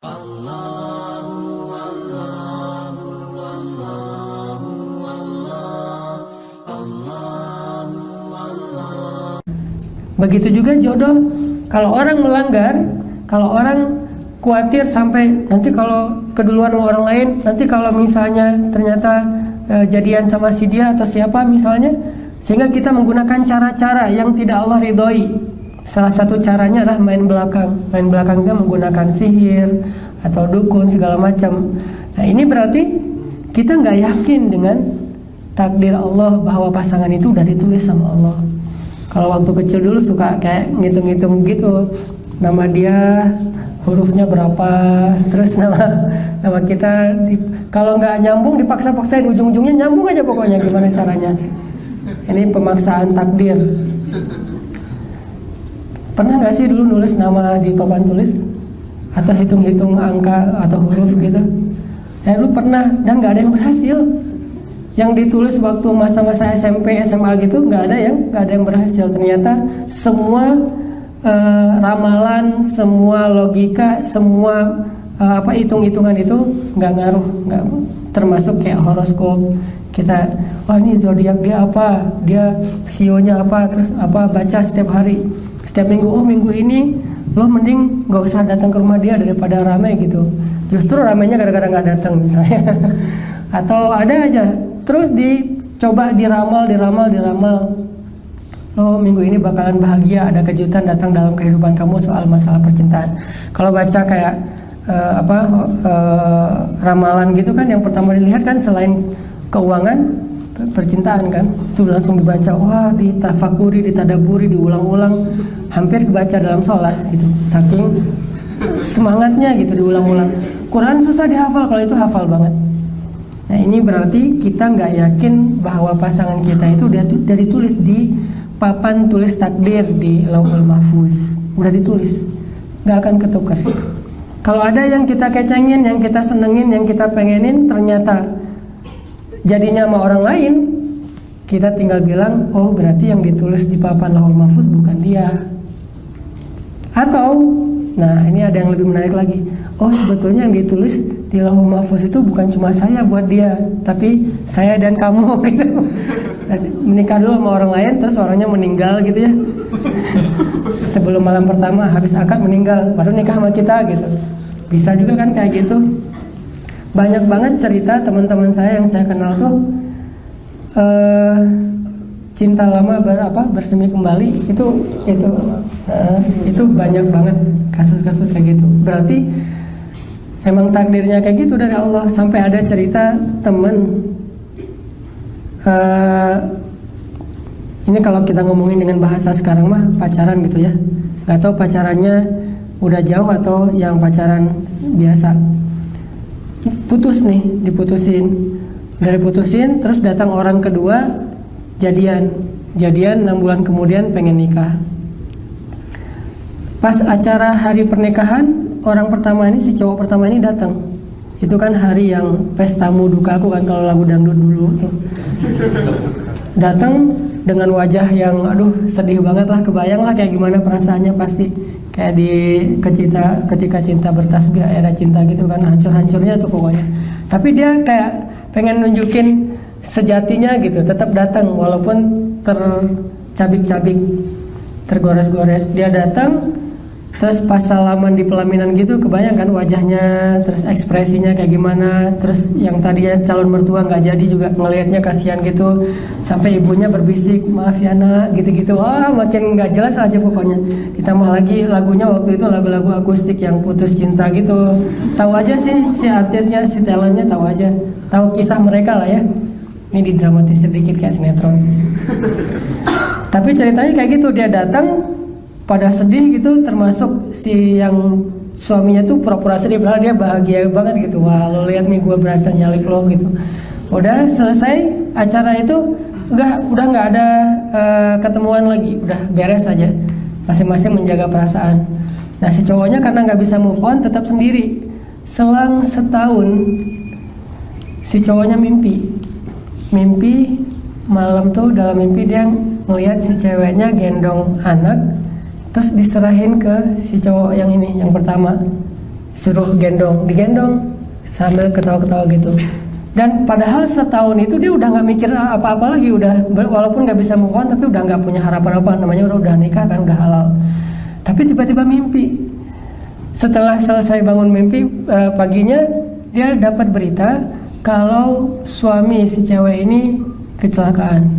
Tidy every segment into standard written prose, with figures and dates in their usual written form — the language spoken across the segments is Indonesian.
Begitu juga jodoh. Kalau orang melanggar, kalau orang khawatir sampai nanti kalau keduluan sama orang lain, nanti kalau misalnya ternyata jadian sama si dia atau siapa misalnya, sehingga kita menggunakan cara-cara yang tidak Allah ridhoi. Salah satu caranya adalah main belakang. Main belakangnya menggunakan sihir atau dukun segala macam. Nah ini berarti kita nggak yakin dengan takdir Allah bahwa pasangan itu udah ditulis sama Allah. Kalau waktu kecil dulu suka kayak ngitung-ngitung gitu, nama dia hurufnya berapa, terus nama kita kalau nggak nyambung dipaksa-paksain, ujung-ujungnya nyambung aja pokoknya, gimana caranya. Ini pemaksaan takdir. Pernah nggak sih dulu nulis nama di papan tulis atau hitung-hitung angka atau huruf gitu? Saya dulu pernah dan nggak ada yang berhasil. Yang ditulis waktu masa-masa SMP, SMA gitu nggak ada yang berhasil. Ternyata semua ramalan, semua logika, semua hitung-hitungan itu nggak ngaruh, nggak termasuk kayak horoskop. Kita, ini zodiak dia apa, dia sionya apa, terus apa baca setiap hari, setiap minggu. Oh minggu ini lo mending nggak usah datang ke rumah dia daripada ramai gitu. Justru ramainya gara-gara nggak datang misalnya. Atau ada aja. Terus dicoba diramal. Lo minggu ini bakalan bahagia, ada kejutan datang dalam kehidupan kamu soal masalah percintaan. Kalau baca kayak ramalan gitu kan, yang pertama dilihat kan selain keuangan, percintaan kan, itu langsung dibaca. Wah, ditafakuri, ditadaburi, diulang-ulang, hampir dibaca dalam sholat gitu. Saking semangatnya gitu, diulang-ulang. Quran susah dihafal, kalau itu hafal banget. Nah ini berarti kita nggak yakin bahwa pasangan kita itu udah ditulis di papan tulis takdir di Lauhul Mahfuz, udah ditulis, nggak akan ketukar. Kalau ada yang kita kecengin, yang kita senengin, yang kita pengenin, ternyata jadinya sama orang lain, kita tinggal bilang, oh berarti yang ditulis di papan Lauhul Mahfuz bukan dia. Atau, nah ini ada yang lebih menarik lagi, oh sebetulnya yang ditulis di Lauhul Mahfuz itu bukan cuma saya buat dia, tapi saya dan kamu gitu. Menikah dulu sama orang lain, terus orangnya meninggal gitu ya. Sebelum malam pertama habis akad meninggal, baru nikah sama kita gitu. Bisa juga kan kayak gitu. Banyak banget cerita teman-teman saya yang saya kenal tuh cinta lama bersemi kembali. Itu banyak banget kasus-kasus kayak gitu. Berarti emang takdirnya kayak gitu dari Allah. Sampai ada cerita temen, ini kalau kita ngomongin dengan bahasa sekarang mah pacaran gitu ya. Gak tahu pacarannya udah jauh atau yang pacaran biasa. Diputusin, terus datang orang kedua, jadian 6 bulan kemudian pengen nikah. Pas acara hari pernikahan, orang pertama ini, si cowok pertama ini datang. Itu kan hari yang pesta mudukaku kan, kalau lagu dangdut dulu tuh. Datang dengan wajah yang sedih banget lah, kebayang lah kayak gimana perasaannya pasti. Kayak ketika cinta bertasbih, era cinta gitu kan, hancur-hancurnya tuh pokoknya. Tapi dia kayak pengen nunjukin sejatinya gitu, tetap datang walaupun tercabik-cabik, tergores-gores. Dia datang, terus pas salaman di pelaminan gitu, kebayang kan wajahnya, terus ekspresinya kayak gimana. Terus yang tadinya calon mertua nggak jadi juga ngelihatnya kasihan gitu, sampai ibunya berbisik, maaf ya nak, gitu-gitu. Wah makin nggak jelas aja pokoknya. Ditambah lagi lagunya waktu itu lagu-lagu akustik yang putus cinta gitu. Tahu aja sih si artisnya, si talentnya, tahu aja, tahu kisah mereka lah ya. Ini didramatisir dikit kayak sinetron. Tapi ceritanya kayak gitu, dia datang pada sedih gitu, termasuk si yang suaminya tuh pura-pura sedih padahal dia bahagia banget gitu. Wah lo lihat nih gue berasa nyalip lo gitu. Udah selesai acara itu, udah nggak ada ketemuan lagi, udah beres aja, masing-masing menjaga perasaan. Nah si cowoknya karena nggak bisa move on tetap sendiri. Selang setahun si cowoknya mimpi malam tuh, dalam mimpi dia ngelihat si ceweknya gendong anak, terus diserahin ke si cowok yang ini, yang pertama. suruh digendong sambil ketawa-ketawa gitu. Dan padahal setahun itu dia udah nggak mikir apa-apa lagi, udah walaupun nggak bisa move on tapi udah nggak punya harapan apa, namanya udah nikah kan, udah halal. Tapi tiba-tiba mimpi. Setelah selesai bangun mimpi, paginya dia dapat berita kalau suami si cewek ini kecelakaan,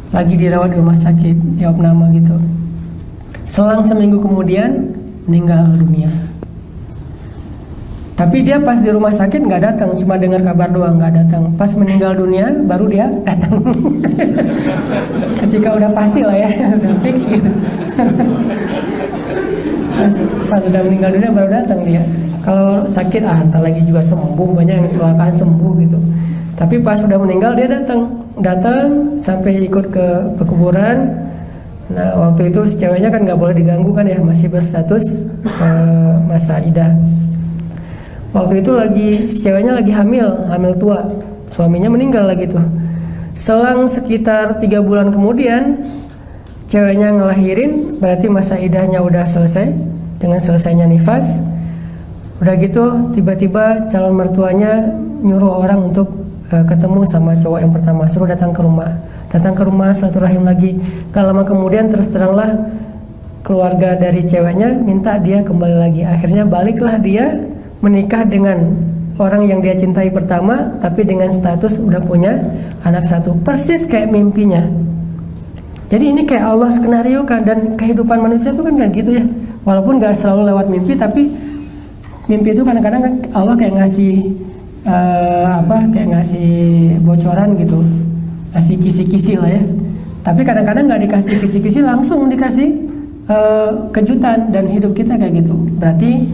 lagi dirawat di rumah sakit, jawab nama gitu. Selang seminggu kemudian meninggal dunia. Tapi dia pas di rumah sakit nggak datang, cuma dengar kabar doang, nggak datang. Pas meninggal dunia baru dia datang. Ketika udah pasti lah ya, udah fix gitu. Pas udah meninggal dunia baru datang dia. Kalau sakit entar lagi juga sembuh, banyak yang kecelakaan sembuh gitu. Tapi pas udah meninggal dia datang sampai ikut ke pekuburan. Nah waktu itu si ceweknya kan nggak boleh diganggu kan ya, masih berstatus masa idah. Waktu itu si ceweknya lagi hamil tua, suaminya meninggal lagi tuh. Selang sekitar 3 bulan kemudian ceweknya ngelahirin, berarti masa idahnya udah selesai dengan selesainya nifas. Udah gitu tiba-tiba calon mertuanya nyuruh orang untuk ketemu sama cowok yang pertama, suruh datang ke rumah silaturahim lagi. Gak lama kemudian terus teranglah keluarga dari ceweknya minta dia kembali lagi. Akhirnya baliklah dia menikah dengan orang yang dia cintai pertama, tapi dengan status udah punya anak satu, persis kayak mimpinya. Jadi ini kayak Allah skenario kan, dan kehidupan manusia itu kan kayak gitu ya. Walaupun gak selalu lewat mimpi, tapi mimpi itu kadang-kadang kan Allah kayak ngasih kayak ngasih bocoran gitu, ngasih kisi-kisi lah ya. Tapi kadang-kadang nggak dikasih kisi-kisi, langsung dikasih kejutan, dan hidup kita kayak gitu. Berarti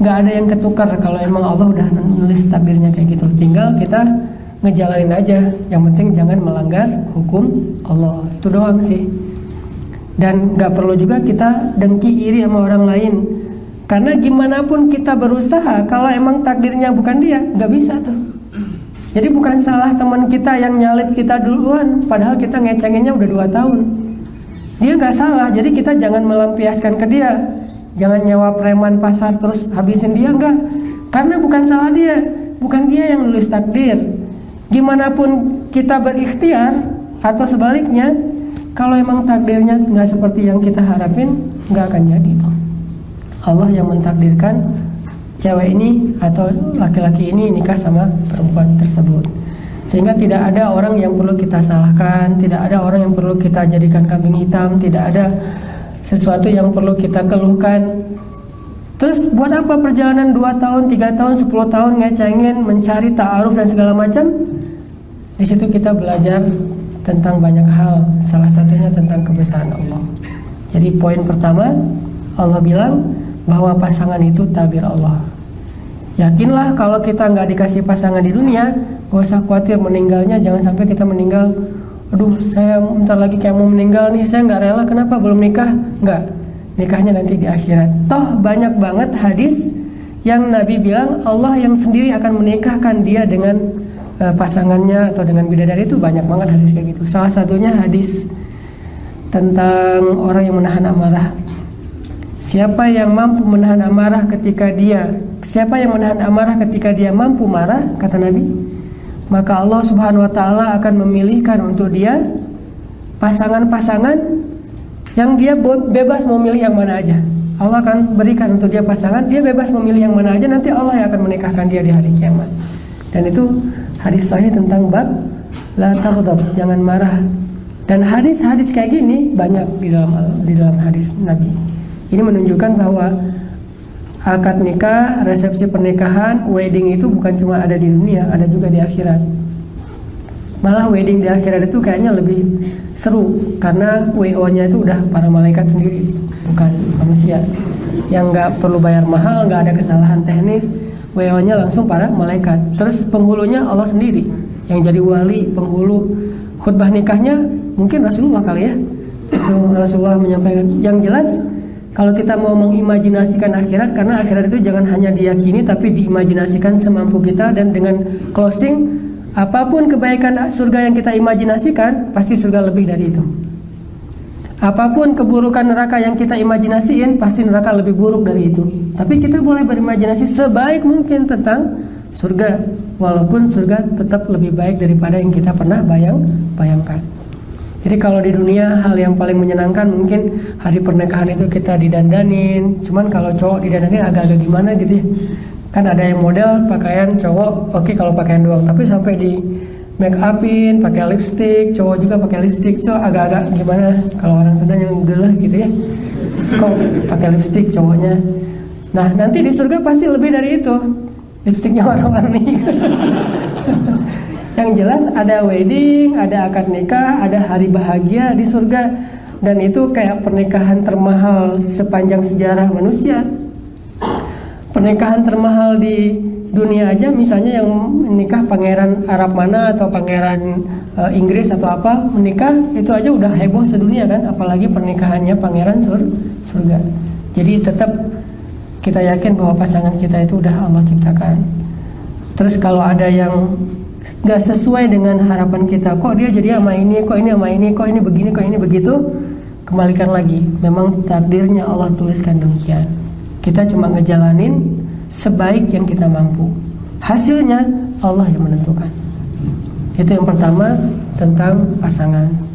nggak ada yang ketukar kalau emang Allah udah nulis takdirnya kayak gitu. Tinggal kita ngejalanin aja. Yang penting jangan melanggar hukum Allah. Itu doang sih. Dan nggak perlu juga kita dengki iri sama orang lain. Karena gimana pun kita berusaha, kalau emang takdirnya bukan dia, nggak bisa tuh. Jadi bukan salah teman kita yang nyalip kita duluan, padahal kita ngecenginnya udah 2 tahun. Dia nggak salah, jadi kita jangan melampiaskan ke dia. Jangan nyawa preman pasar terus habisin dia, enggak. Karena bukan salah dia, bukan dia yang nulis takdir. Gimana pun kita berikhtiar atau sebaliknya, kalau emang takdirnya nggak seperti yang kita harapin, nggak akan jadi tuh. Allah yang mentakdirkan cewek ini atau laki-laki ini nikah sama perempuan tersebut. Sehingga tidak ada orang yang perlu kita salahkan, tidak ada orang yang perlu kita jadikan kambing hitam, tidak ada sesuatu yang perlu kita keluhkan. Terus buat apa perjalanan 2 tahun, 3 tahun, 10 tahun ngecengin, mencari ta'aruf dan segala macam? Di situ kita belajar tentang banyak hal, salah satunya tentang kebesaran Allah. Jadi poin pertama, Allah bilang bahwa pasangan itu takdir Allah. Yakinlah kalau kita nggak dikasih pasangan di dunia, gak usah khawatir meninggalnya, jangan sampai kita meninggal, aduh saya bentar lagi kayak mau meninggal nih, saya nggak rela, kenapa belum nikah? Nggak, nikahnya nanti di akhirat. Toh banyak banget hadis yang Nabi bilang Allah yang sendiri akan menikahkan dia dengan pasangannya atau dengan bidadari. Itu banyak banget hadis kayak gitu. Salah satunya hadis tentang orang yang menahan amarah. Siapa yang mampu menahan amarah ketika dia mampu marah, kata Nabi, maka Allah Subhanahu wa taala akan memilihkan untuk dia pasangan-pasangan yang dia bebas mau milih yang mana aja. Allah akan berikan untuk dia pasangan, dia bebas memilih yang mana aja, nanti Allah yang akan menikahkan dia di hari kiamat. Dan itu hadis sahih tentang bab la taghdab, jangan marah. Dan hadis-hadis kayak gini banyak di dalam hadis Nabi. Ini menunjukkan bahwa akad nikah, resepsi pernikahan, wedding itu bukan cuma ada di dunia, ada juga di akhirat. Malah wedding di akhirat itu kayaknya lebih seru, karena WO-nya itu udah para malaikat sendiri, bukan manusia. Yang nggak perlu bayar mahal, nggak ada kesalahan teknis, WO-nya langsung para malaikat. Terus penghulunya Allah sendiri, yang jadi wali, penghulu. Khutbah nikahnya mungkin Rasulullah kali ya. Rasulullah menyampaikan. Yang jelas, kalau kita mau mengimajinasikan akhirat, karena akhirat itu jangan hanya diyakini tapi diimajinasikan semampu kita, dan dengan closing, apapun kebaikan surga yang kita imajinasikan pasti surga lebih dari itu. Apapun keburukan neraka yang kita imajinasiin, pasti neraka lebih buruk dari itu. Tapi kita boleh berimajinasi sebaik mungkin tentang surga, walaupun surga tetap lebih baik daripada yang kita pernah bayangkan. Jadi kalau di dunia hal yang paling menyenangkan mungkin hari pernikahan itu kita didandanin. Cuman kalau cowok didandanin agak-agak gimana gitu ya. Kan ada yang model pakaian cowok, oke kalau pakaian doang, tapi sampai di make upin, pakai lipstick, cowok juga pakai lipstick, itu agak-agak gimana kalau orang Sunda yang geleh gitu ya. Kok pakai lipstick cowoknya. Nah, nanti di surga pasti lebih dari itu. Lipstiknya warna-warni. Yang jelas ada wedding, ada akad nikah, ada hari bahagia di surga, dan itu kayak pernikahan termahal sepanjang sejarah manusia. Pernikahan termahal di dunia aja, misalnya yang menikah pangeran Arab mana atau pangeran Inggris atau apa menikah, itu aja udah heboh sedunia kan, apalagi pernikahannya pangeran surga. Jadi tetap kita yakin bahwa pasangan kita itu udah Allah ciptakan. Terus kalau ada yang nggak sesuai dengan harapan kita, kok dia jadi sama ini, kok ini sama ini, kok ini begini, kok ini begitu, kembalikan lagi, memang takdirnya Allah tuliskan demikian. Kita cuma ngejalanin sebaik yang kita mampu, hasilnya Allah yang menentukan. Itu yang pertama tentang pasangan.